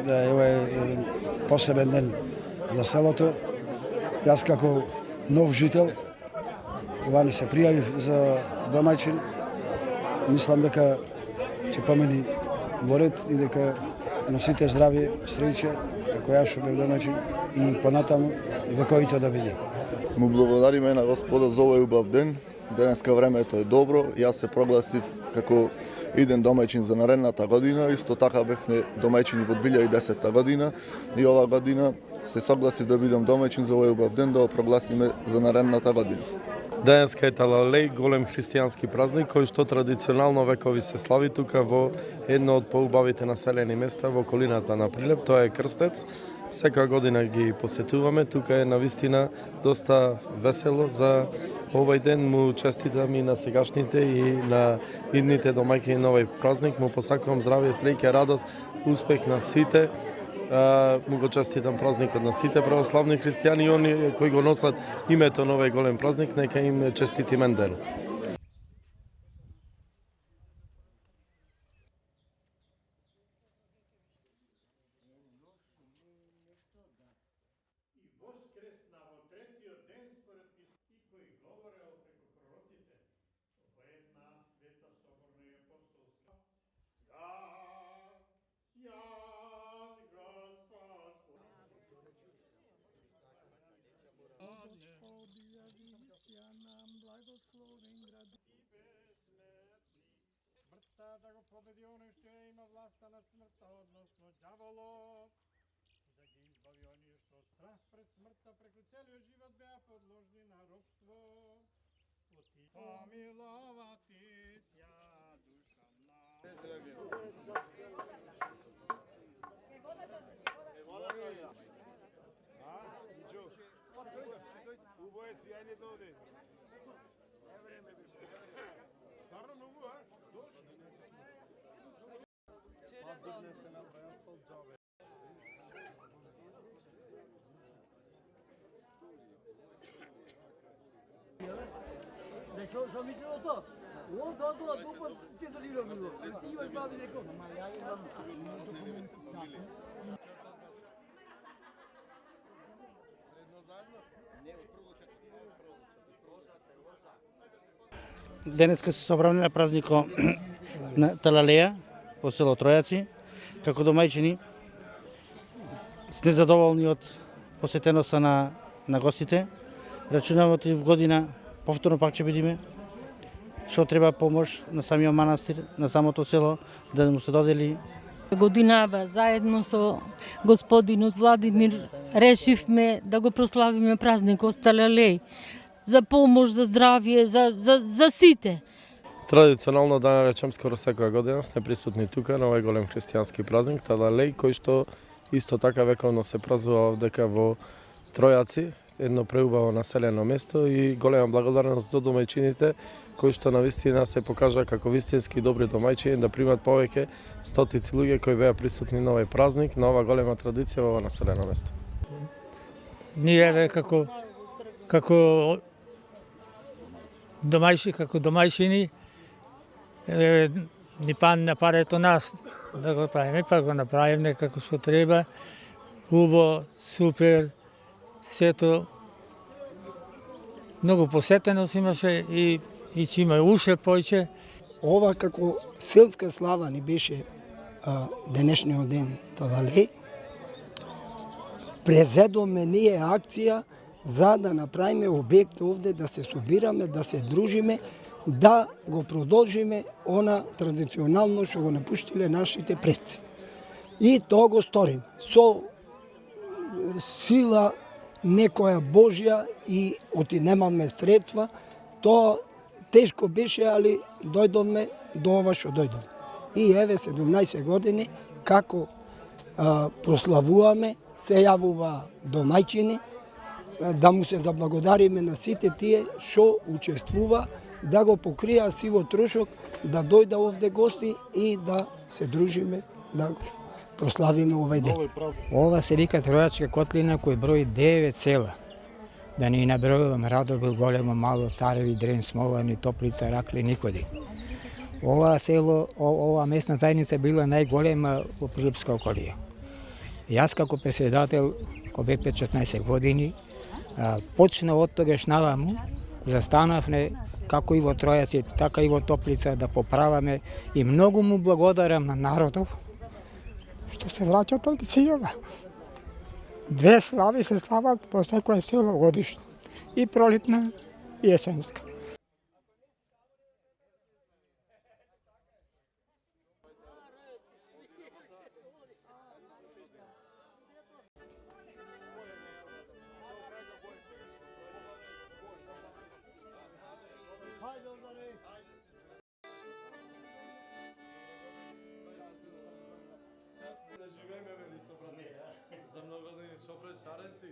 да е ова е посебен ден за селото. Јас како нов жител, ова не се пријавив за домаќин. Мислам дека ќе помени во ред и дека на сите здравје, среќа, како јас што бев домаќин и понатаму вековите да биде. Му благодариме на Господа за овој убав ден. Денеска времето е добро. Јас се прогласив како иден домаќин за наредната година. Исто така бевме домаќини во 2010 година и ова година се согласив да бидам домаќин за овој убав ден да го прогласиме за наредната година. Денеска е Талалеј, голем христијански празник кој што традиционално векови се слави тука во едно од поубавите населени места во околината на Прилеп, тоа е Крстец. Секоја година ги посетуваме, тука е навистина доста весело за овој ден. Му честитам и на сегашните и на идните домаќини на овој празник. Му посакувам здравје, среќа, радост, успех на сите. Му го честитам празникот на сите православни христијани и они кои го носат името на овој голем празник, нека им честити денот. Воскресна во третиот ден според и кои говорел преку пророците, во една света соборна и апостолска. Свят Господ. Господи, явися нам, благословен гради и безсмертни. Смртта да го победи оној што има власта на смртта, односно ѓаволот. Да ги избави оние што страх пред смртта преку целиот живот беа подложни на робство. Помилова ти ся душа Убо е свијањето овде. Старо многу, а? Sam mislio to. Ovo dobro, dobro će da li bilo. Imaš bavi neko. Ma ja imam dokument. Средно заедно? Не, од прво Денеска се собравме на празнико на Талалеја во село Тројаци. Како домајчини сме задоволни од посетеноста на гостите. Рачунаме од в година повторно пак ќе бидеме. Што треба помош на самиот манастир, на самото село, да му се додели. Годинава заедно со господинот Владимир решивме да го прославиме празникот Талалеј за помош, за здравје, за сите. Традиционално да наречам скоро секоја година сме присутни тука на овој голем христијански празник Талалеј, кој што исто така вековно се празнува овдека во Тројаци, едно преубаво населено место и голема благодарност до домајчините кои што навистина се покажа како вистински добри домајчини да примат повеќе стотици луѓе кои беа присутни на овој празник, на ова голема традиција во ова населено место. Ние како домајчини ни падна парето нас да го правиме, па го направиме како што треба. Убаво, супер, сето многу посетеност имаше и ќе има уште поќе. Ова како селска слава ни беше денешниот ден Талалеј. Презедоме ние акција за да направиме објект овде, да се собираме, да се дружиме, да го продолжиме она традиционално што го напуштиле нашите предци. И тоа го сториме со сила некоја Божја и оти немаме средства, тоа тешко беше, али дојдовме до ова што дојдовме. И еве 17 години како прославуваме, се јавува домајчини, да му се заблагодариме на сите тие што учествува, да го покрија сиво трошок, да дојда овде гости и да се дружиме, да го прославиме овој ден. Ова се вика Тројачка котлина кој брои 9 села. Да не набројувам Радобил, Големо, Мало, Тареви, Дрен, Смолани, Топлица, Ракле, Никоди. Ова село, ова местна заедница била најголема во Прилепска околија. Јас како председател, кој бе 15 години, почнав од тогаш наваму, застанавме како и во Тројаци, така и во Топлица да поправаме и многу му благодарам на народов што се враќа традицијава. 2 слави се слават во секое село годишно, и пролетна и есенска. Да живееме, вели со брат. За многу години шо пред шарен си.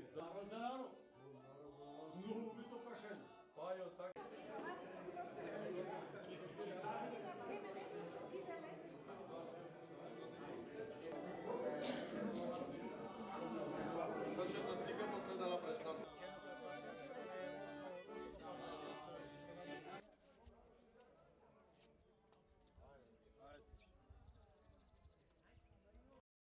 Многу би то прашање. Па јо така.